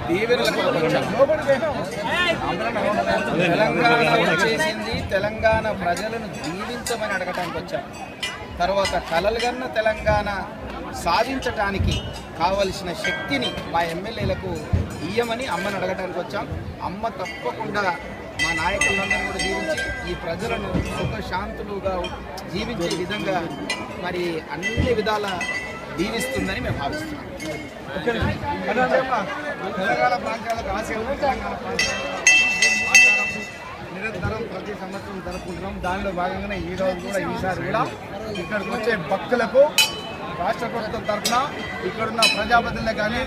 దీవెనలకు వచ్చాం. తెలంగాణ చేసింది తెలంగాణ ప్రజలను దీవించమని అడగటానికి వచ్చాం. తర్వాత కలలుగన్న తెలంగాణ సాధించటానికి కావలసిన శక్తిని మా ఎమ్మెల్యేలకు ఇయ్యమని అమ్మని అడగటానికి వచ్చాం. అమ్మ తప్పకుండా మా నాయకులందరూ కూడా దీవించి ఈ ప్రజలను సుఖశాంతులుగా జీవించే విధంగా మరి అన్ని విధాల దీవిస్తుందని మేము భావిస్తున్నాం. తెలంగాణ ప్రాంతాలకు ఆశయం తెలంగాణ నిరంతరం ప్రతి సంవత్సరం జరుపుకుంటున్నాం. దానిలో భాగంగానే ఈరోజు కూడా ఈసారి కూడా ఇక్కడికి వచ్చే భక్తులకు రాష్ట్ర ప్రభుత్వం తరఫున ఇక్కడున్న ప్రజాప్రతినిధులకు కానీ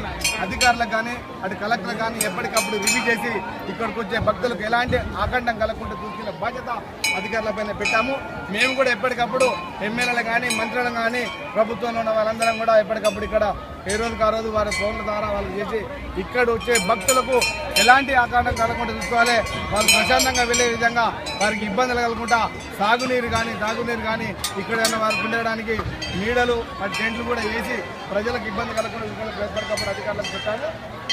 అధికారులకు కానీ అటు కలెక్టర్ కానీ ఎప్పటికప్పుడు రివ్యూ చేసి ఇక్కడికి వచ్చే భక్తులకు ఎలాంటి ఆకంఠం కలగకుండా చూసుకునే బాధ్యత అధికారులపైన పెట్టాము. మేము కూడా ఎప్పటికప్పుడు ఎమ్మెల్యేలు కానీ మంత్రులు కానీ ప్రభుత్వంలో ఉన్న వాళ్ళందరం కూడా ఎప్పటికప్పుడు ఇక్కడ ఏ రోజుకి ఆ రోజు వారి ఫోన్ల ద్వారా వాళ్ళు చేసి ఇక్కడ వచ్చే భక్తులకు ఎలాంటి ఆకాండం కలగకుండా చూసుకోవాలి, వాళ్ళు ప్రశాంతంగా వెళ్ళే విధంగా వారికి ఇబ్బందులు కలగకుండా సాగునీరు కానీ తాగునీరు కానీ ఇక్కడ వారికి ఉండడానికి నీడలు టెంట్లు కూడా వేసి ప్రజలకు ఇబ్బంది కలగకుండా ఎప్పటికప్పుడు అధికారులకు పెట్టాము.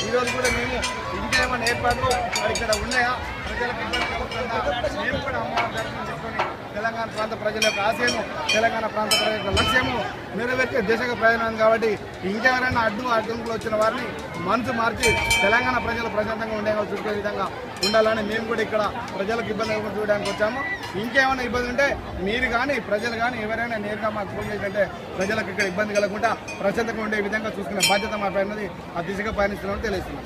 ఈరోజు కూడా మేము ఇంకేమైనా ఏర్పాట్లు ఇక్కడ ఉన్నాయా ప్రజలకు ఇబ్బంది కలుగుతుందా మేము కూడా అమ్మవారి దర్శనం చేసుకొని తెలంగాణ ప్రాంత ప్రజల యొక్క ఆశయము తెలంగాణ ప్రాంత ప్రజల యొక్క లక్ష్యము నెరవేర్చే దిశగా ప్రయాణం కాబట్టి ఇంకెవరైనా అడ్డంకులు వచ్చిన వారిని మనసు మార్చి తెలంగాణ ప్రజలు ప్రశాంతంగా ఉండేలా చూసే విధంగా ఉండాలని మేము కూడా ఇక్కడ ప్రజలకు ఇబ్బంది చూడడానికి వచ్చాము. ఇంకేమైనా ఇబ్బంది ఉంటే మీరు కానీ ప్రజలు కానీ ఎవరైనా నేరుగా మాకు ఫోన్ చేసినట్టే ప్రజలకు ఇక్కడ ఇబ్బంది కలగకుండా ప్రశాంతంగా ఉండే విధంగా చూసుకునే బాధ్యత మా పైనది ఆ దిశగా పయనిస్తున్నామని తెలియజేస్తున్నాం.